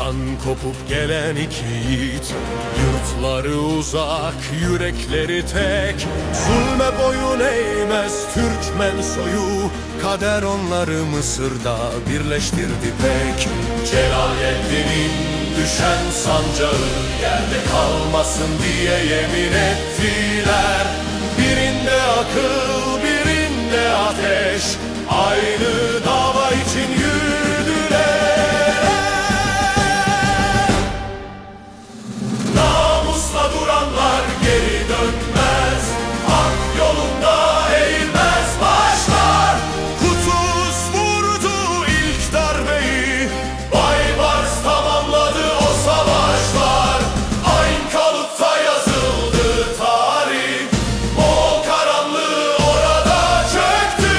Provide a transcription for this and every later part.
Kan kopup gelen iki yiğit, yurtları uzak, yürekleri tek. Zulme boyun eğmez Türkmen soyu, kader onları Mısır'da birleştirdi pek. Celaleddin'in düşen sancağı yerde kalmasın diye yemin ettiler. Birinde akıl, birinde ateş, aynı dava için yürüdüler. Namusla duranlar geri dönmez, hak yolunda eğilmez başlar. Kutuz vurdu ilk darbeyi, Baybars tamamladı o savaşlar. Aynkalut'ta yazıldı tarih, o karanlığı orada çöktü.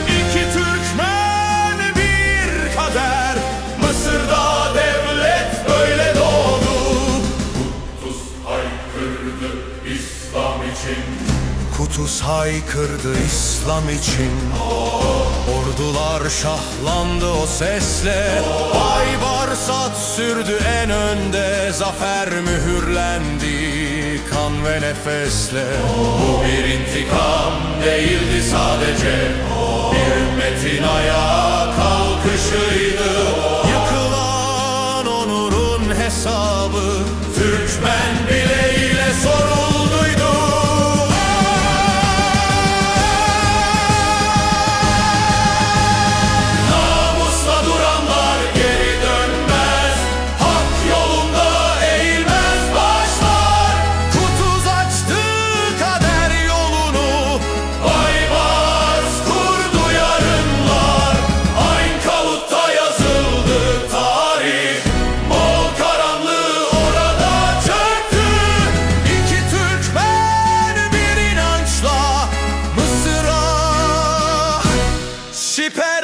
İki Türkmen bir kader, Mısır'da devlet böyle doğdu. Kutuz haykırdı İslam için, ordular şahlandı o sesle. Baybars at sürdü en önde, zafer mühürlendi kan ve nefesle. Bu bir intikam değildi sadece, bir ümmetin ayağa kalkışıydı. Yıkılan onurun hesabı Türkmen bileğiyle sorulduydu. Namusla duranlar geri dönmez, hak yolunda eğilmez başlar. Kutuz açtı kader yolunu, Baybars kurdu yarınlar. Aynkalut'ta yazıldı tarih, o karanlığı orada çöktü. İki Türkmen bir inançla Mısır'a siper